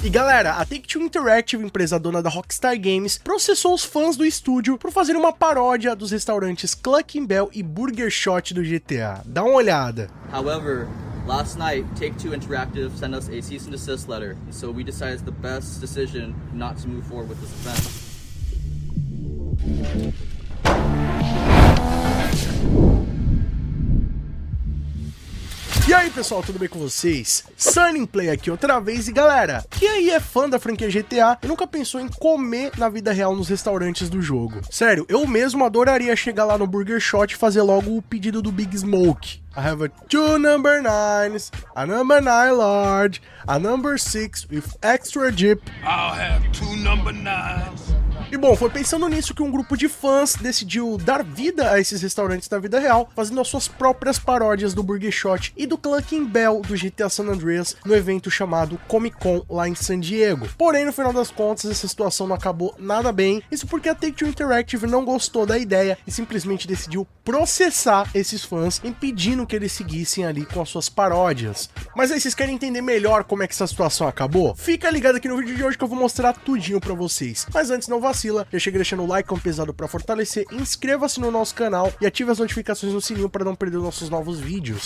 E galera, a Take-Two Interactive, empresa dona da Rockstar Games, processou os fãs do estúdio por fazer uma paródia dos restaurantes Clucking Bell e Burger Shot do GTA. Dá uma olhada. However, last night, Take-Two Interactive sent us a cease and desist letter, so we decided it's the best decision not to move forward with this event. E aí pessoal, tudo bem com vocês? Sunnyplay aqui outra vez e galera, quem aí é fã da franquia GTA e nunca pensou em comer na vida real nos restaurantes do jogo? Sério, eu mesmo adoraria chegar lá no Burger Shot e fazer logo o pedido do Big Smoke. I have two number 9s, a number 9 large, a number 6 with extra dip. I'll have two number 9s. E bom, foi pensando nisso que um grupo de fãs decidiu dar vida a esses restaurantes da vida real, fazendo as suas próprias paródias do Burger Shot e do Clucking Bell do GTA San Andreas no evento chamado Comic Con lá em San Diego. Porém, no final das contas, essa situação não acabou nada bem, isso porque a Take-Two Interactive não gostou da ideia e simplesmente decidiu processar esses fãs, impedindo que eles seguissem ali com as suas paródias. Mas aí, vocês querem entender melhor como é que essa situação acabou? Fica ligado aqui no vídeo de hoje que eu vou mostrar tudinho pra vocês. Mas antes, não vacila, já chega deixando o like com pesado pra fortalecer, inscreva-se no nosso canal e ative as notificações no sininho para não perder os nossos novos vídeos.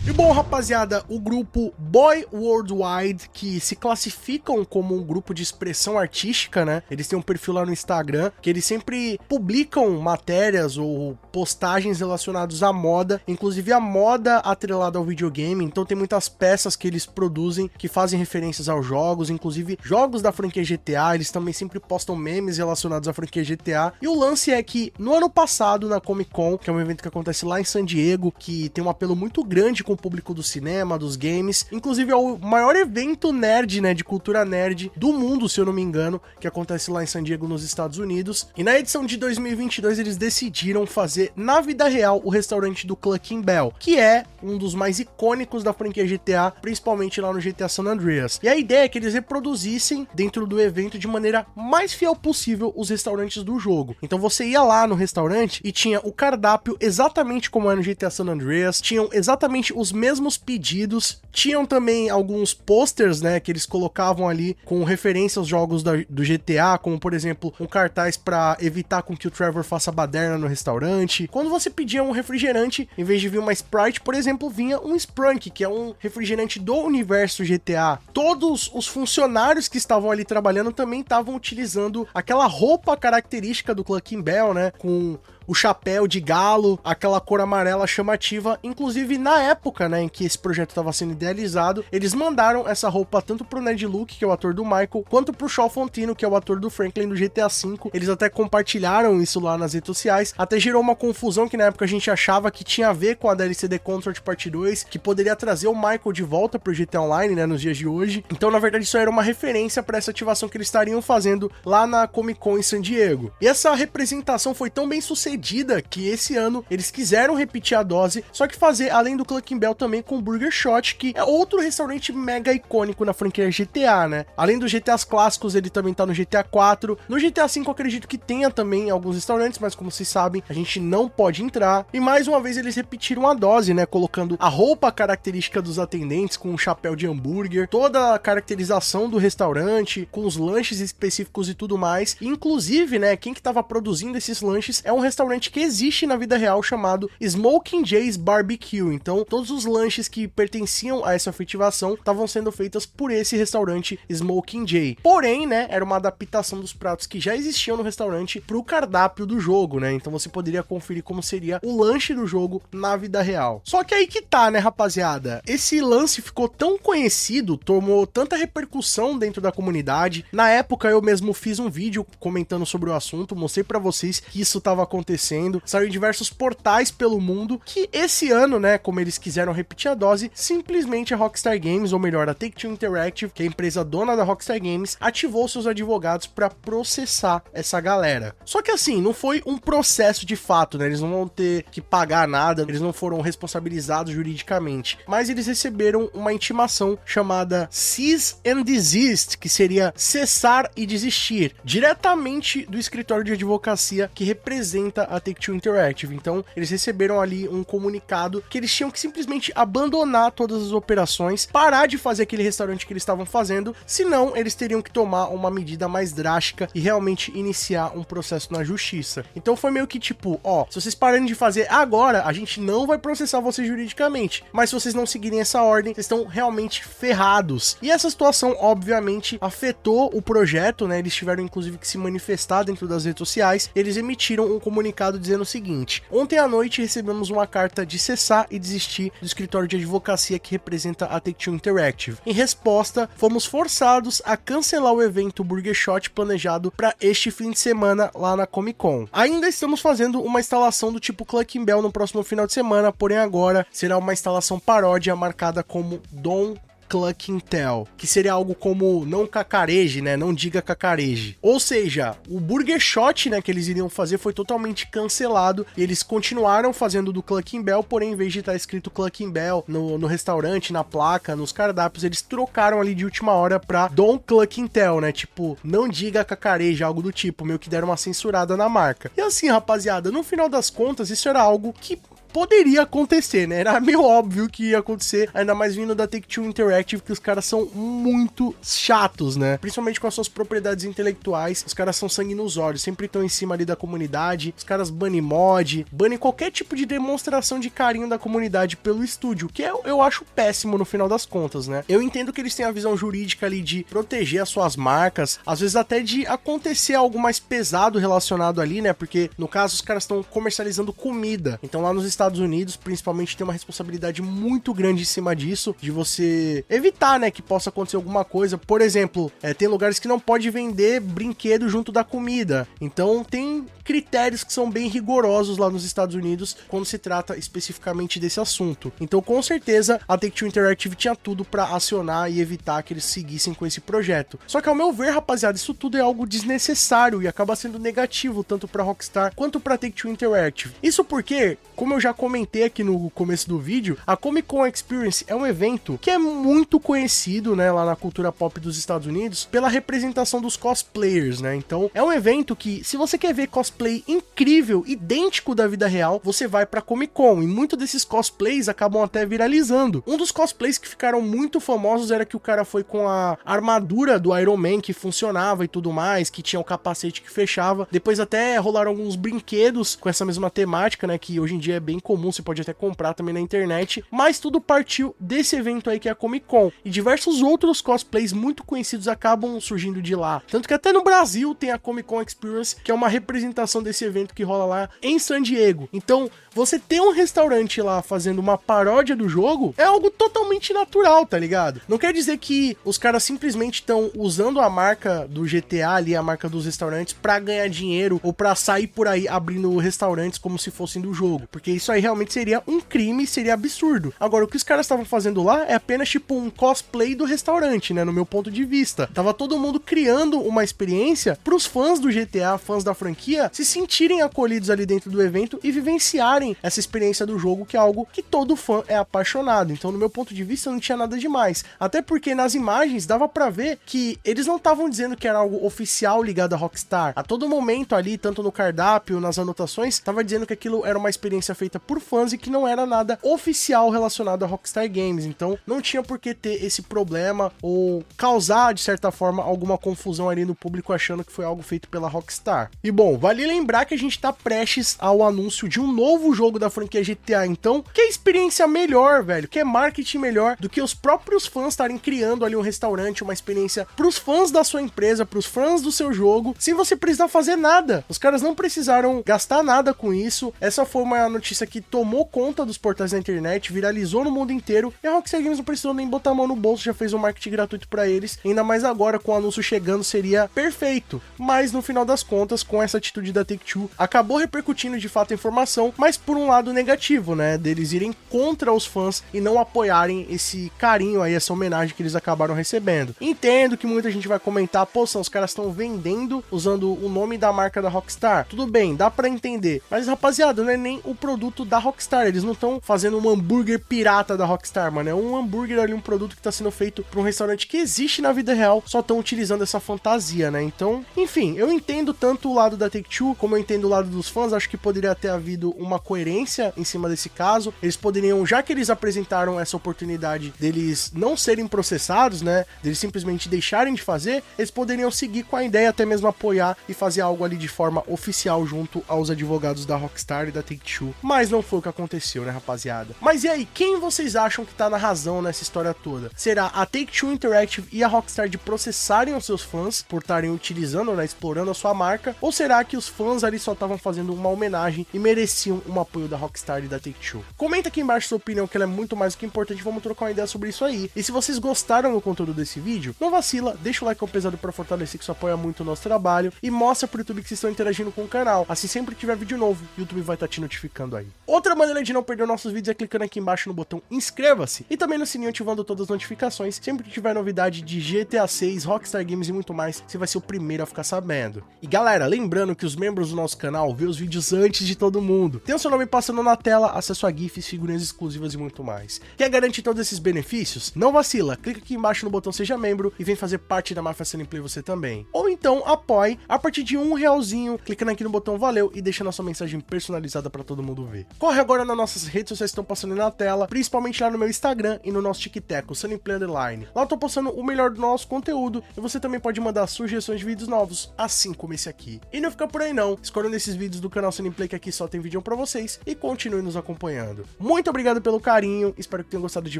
E bom, rapaziada, o grupo Boy Worldwide, que se classificam como um grupo de expressão artística, né? Eles têm um perfil lá no Instagram, que eles sempre publicam matérias ou postagens relacionadas à moda, inclusive a moda atrelada ao videogame, então tem muitas peças que eles produzem que fazem referências aos jogos, inclusive jogos da franquia GTA, eles também sempre postam memes relacionados à franquia GTA, e o lance é que no ano passado, na Comic Con, que é um evento que acontece lá em San Diego, que tem um apelo muito grande com o público do cinema, dos games, inclusive é o maior evento nerd, né, de cultura nerd do mundo, se eu não me engano, que acontece lá em San Diego, nos Estados Unidos. E na edição de 2022 eles decidiram fazer na vida real o restaurante do Clucking Bell, que é um dos mais icônicos da franquia GTA, principalmente lá no GTA San Andreas. E a ideia é que eles reproduzissem dentro do evento de maneira mais fiel possível os restaurantes do jogo. Então você ia lá no restaurante e tinha o cardápio exatamente como é no GTA San Andreas, tinham exatamente os mesmos pedidos, tinham também alguns posters, né, que eles colocavam ali com referência aos jogos do GTA, como por exemplo um cartaz para evitar com que o Trevor faça baderna no restaurante. Quando você pedia um refrigerante, em vez de vir uma Sprite, por exemplo, vinha um Sprunk, que é um refrigerante do universo GTA. Todos os funcionários que estavam ali trabalhando também estavam utilizando aquela roupa característica do Clucking Bell, né, com o chapéu de galo, aquela cor amarela chamativa. Inclusive na época, né, em que esse projeto estava sendo idealizado, eles mandaram essa roupa tanto pro Ned Luke, que é o ator do Michael, quanto pro Shaw Fontino, que é o ator do Franklin do GTA V. Eles até compartilharam isso lá nas redes sociais, até gerou uma confusão que na época a gente achava que tinha a ver com a DLC The Contract Part 2, que poderia trazer o Michael de volta pro GTA Online, né, nos dias de hoje. Então na verdade isso era uma referência para essa ativação que eles estariam fazendo lá na Comic Con em San Diego. E essa representação foi tão bem sucedida que esse ano eles quiseram repetir a dose, só que fazer além do Clucking Bell também com o Burger Shot, que é outro restaurante mega icônico na franquia GTA, né? Além dos GTAs clássicos, ele também tá no GTA 4. No GTA 5 eu acredito que tenha também alguns restaurantes, mas como vocês sabem, a gente não pode entrar. E mais uma vez eles repetiram a dose, né? Colocando a roupa característica dos atendentes com um chapéu de hambúrguer, toda a caracterização do restaurante, com os lanches específicos e tudo mais. Inclusive, né, quem que tava produzindo esses lanches é um restaurante que existe na vida real chamado Smoking Jay's Barbecue. Então todos os lanches que pertenciam a essa afetivação estavam sendo feitas por esse restaurante Smoking Jay. Porém, né, era uma adaptação dos pratos que já existiam no restaurante pro cardápio do jogo, né? Então você poderia conferir como seria o lanche do jogo na vida real. Só que aí que tá, né, rapaziada? Esse lance ficou tão conhecido, tomou tanta repercussão dentro da comunidade. Na época eu mesmo fiz um vídeo comentando sobre o assunto, mostrei pra vocês que isso tava acontecendo, saiu em diversos portais pelo mundo, que esse ano, né, como eles quiseram repetir a dose, simplesmente a Rockstar Games, ou melhor, a Take-Two Interactive, que é a empresa dona da Rockstar Games, ativou seus advogados para processar essa galera. Só que assim, não foi um processo de fato, né, eles não vão ter que pagar nada, eles não foram responsabilizados juridicamente, mas eles receberam uma intimação chamada Cease and Desist, que seria cessar e desistir, diretamente do escritório de advocacia que representa a Take-Two Interactive. Então, eles receberam ali um comunicado que eles tinham que simplesmente abandonar todas as operações, parar de fazer aquele restaurante que eles estavam fazendo, senão eles teriam que tomar uma medida mais drástica e realmente iniciar um processo na justiça. Então foi meio que tipo, ó, se vocês pararem de fazer agora, a gente não vai processar vocês juridicamente, mas se vocês não seguirem essa ordem, vocês estão realmente ferrados. E essa situação, obviamente, afetou o projeto, né? Eles tiveram inclusive que se manifestar dentro das redes sociais. Eles emitiram um comunicado dizendo o seguinte: ontem à noite recebemos uma carta de cessar e desistir do escritório de advocacia que representa a Take-Two Interactive. Em resposta, fomos forçados a cancelar o evento Burger Shot planejado para este fim de semana lá na Comic Con. Ainda estamos fazendo uma instalação do tipo Clucking Bell no próximo final de semana, porém agora será uma instalação paródia marcada como Don't Clucking Tell, que seria algo como não cacareje, né? Não diga cacareje. Ou seja, o Burger Shot, né, que eles iriam fazer foi totalmente cancelado e eles continuaram fazendo do Clucking Bell, porém em vez de estar escrito Clucking Bell no restaurante, na placa, nos cardápios, eles trocaram ali de última hora pra Don't Clucking Tell, né? Tipo, não diga cacareje, algo do tipo, meio que deram uma censurada na marca. E assim, rapaziada, no final das contas, isso era algo que poderia acontecer, né? Era meio óbvio que ia acontecer, ainda mais vindo da Take-Two Interactive, que os caras são muito chatos, né? Principalmente com as suas propriedades intelectuais, os caras são sangue nos olhos, sempre estão em cima ali da comunidade, os caras banem mod, banem qualquer tipo de demonstração de carinho da comunidade pelo estúdio, que eu acho péssimo no final das contas, né? Eu entendo que eles têm a visão jurídica ali de proteger as suas marcas, às vezes até de acontecer algo mais pesado relacionado ali, né? Porque, no caso, os caras estão comercializando comida, então lá nos Estados Unidos, principalmente, tem uma responsabilidade muito grande em cima disso, de você evitar, né, que possa acontecer alguma coisa. Por exemplo, tem lugares que não pode vender brinquedo junto da comida, então tem critérios que são bem rigorosos lá nos Estados Unidos quando se trata especificamente desse assunto. Então, com certeza, a Take-Two Interactive tinha tudo pra acionar e evitar que eles seguissem com esse projeto. Só que, ao meu ver, rapaziada, isso tudo é algo desnecessário e acaba sendo negativo tanto pra Rockstar quanto pra Take-Two Interactive. Isso porque, como eu já comentei aqui no começo do vídeo, a Comic Con Experience é um evento que é muito conhecido, né, lá na cultura pop dos Estados Unidos, pela representação dos cosplayers, né? Então, é um evento que, se você quer ver cosplay incrível, idêntico da vida real, você vai pra Comic Con, e muitos desses cosplays acabam até viralizando. Um dos cosplays que ficaram muito famosos era que o cara foi com a armadura do Iron Man que funcionava e tudo mais, que tinha o capacete que fechava. Depois até rolaram alguns brinquedos com essa mesma temática, né, que hoje em dia é bem comum, você pode até comprar também na internet, mas tudo partiu desse evento aí que é a Comic Con, e diversos outros cosplays muito conhecidos acabam surgindo de lá. Tanto que até no Brasil tem a Comic Con Experience, que é uma representação desse evento que rola lá em San Diego. Então, você ter um restaurante lá fazendo uma paródia do jogo é algo totalmente natural, tá ligado? Não quer dizer que os caras simplesmente estão usando a marca do GTA ali, a marca dos restaurantes, pra ganhar dinheiro ou pra sair por aí abrindo restaurantes como se fossem do jogo, porque isso aí realmente seria um crime, seria absurdo. Agora, o que os caras estavam fazendo lá é apenas tipo um cosplay do restaurante, né, no meu ponto de vista. Tava todo mundo criando uma experiência pros fãs do GTA, fãs da franquia, se sentirem acolhidos ali dentro do evento e vivenciarem essa experiência do jogo, que é algo que todo fã é apaixonado. Então, no meu ponto de vista, não tinha nada demais. Até porque nas imagens dava pra ver que eles não estavam dizendo que era algo oficial ligado a Rockstar. A todo momento ali, tanto no cardápio, nas anotações, tava dizendo que aquilo era uma experiência feita por fãs e que não era nada oficial relacionado a Rockstar Games. Então, não tinha por que ter esse problema ou causar, de certa forma, alguma confusão ali no público achando que foi algo feito pela Rockstar. E bom, vale lembrar que a gente tá prestes ao anúncio de um novo jogo da franquia GTA, então, que experiência melhor, velho, que marketing melhor do que os próprios fãs estarem criando ali um restaurante, uma experiência pros fãs da sua empresa, pros fãs do seu jogo, sem você precisar fazer nada. Os caras não precisaram gastar nada com isso. Essa foi uma notícia que tomou conta dos portais da internet, viralizou no mundo inteiro, e a Rockstar Games não precisou nem botar a mão no bolso, já fez um marketing gratuito pra eles, ainda mais agora com o anúncio chegando seria perfeito. Mas no final das contas, com essa atitude da Take-Two, acabou repercutindo de fato a informação, mas por um lado negativo, né, deles irem contra os fãs e não apoiarem esse carinho aí, essa homenagem que eles acabaram recebendo. Entendo que muita gente vai comentar, pô, os caras estão vendendo usando o nome da marca da Rockstar. Tudo bem, dá pra entender, mas rapaziada, não é nem o produto produto da Rockstar, eles não estão fazendo um hambúrguer pirata da Rockstar, mano, é um hambúrguer ali, um produto que tá sendo feito pra um restaurante que existe na vida real, só estão utilizando essa fantasia, né? Então, enfim, eu entendo tanto o lado da Take-Two, como eu entendo o lado dos fãs, acho que poderia ter havido uma coerência em cima desse caso, eles poderiam, já que eles apresentaram essa oportunidade deles não serem processados, né, deles simplesmente deixarem de fazer, eles poderiam seguir com a ideia, até mesmo apoiar e fazer algo ali de forma oficial junto aos advogados da Rockstar e da Take-Two, mas não foi o que aconteceu, né, rapaziada? Mas e aí, quem vocês acham que tá na razão nessa história toda? Será a Take-Two Interactive e a Rockstar de processarem os seus fãs por estarem utilizando, né, explorando a sua marca, ou será que os fãs ali só estavam fazendo uma homenagem e mereciam um apoio da Rockstar e da Take-Two? Comenta aqui embaixo sua opinião, que ela é muito mais do que importante, vamos trocar uma ideia sobre isso aí. E se vocês gostaram do conteúdo desse vídeo, não vacila, deixa o like pesado pra fortalecer, que isso apoia muito o nosso trabalho, e mostra pro YouTube que vocês estão interagindo com o canal. Assim, sempre que tiver vídeo novo, o YouTube vai estar te notificando aí. Outra maneira de não perder nossos vídeos é clicando aqui embaixo no botão inscreva-se e também no sininho ativando todas as notificações. Sempre que tiver novidade de GTA 6, Rockstar Games e muito mais, você vai ser o primeiro a ficar sabendo. E galera, lembrando que os membros do nosso canal vê os vídeos antes de todo mundo. Tem o seu nome passando na tela, acesso a GIFs, figurinhas exclusivas e muito mais. Quer garantir todos esses benefícios? Não vacila, clica aqui embaixo no botão seja membro e vem fazer parte da Máfia Cineplay você também. Ou então apoie a partir de R$1, clicando aqui no botão valeu e deixando a sua mensagem personalizada para todo mundo ver. Corre agora nas nossas redes sociais que estão passando aí na tela, principalmente lá no meu Instagram e no nosso TikTok, o Cineplay Underline. Lá eu tô postando o melhor do nosso conteúdo e você também pode mandar sugestões de vídeos novos, assim como esse aqui. E não fica por aí não, escolhendo esses vídeos do canal Cineplay, que aqui só tem vídeo pra vocês, e continue nos acompanhando. Muito obrigado pelo carinho, espero que tenham gostado de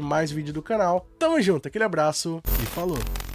mais vídeo do canal. Tamo junto, aquele abraço e falou!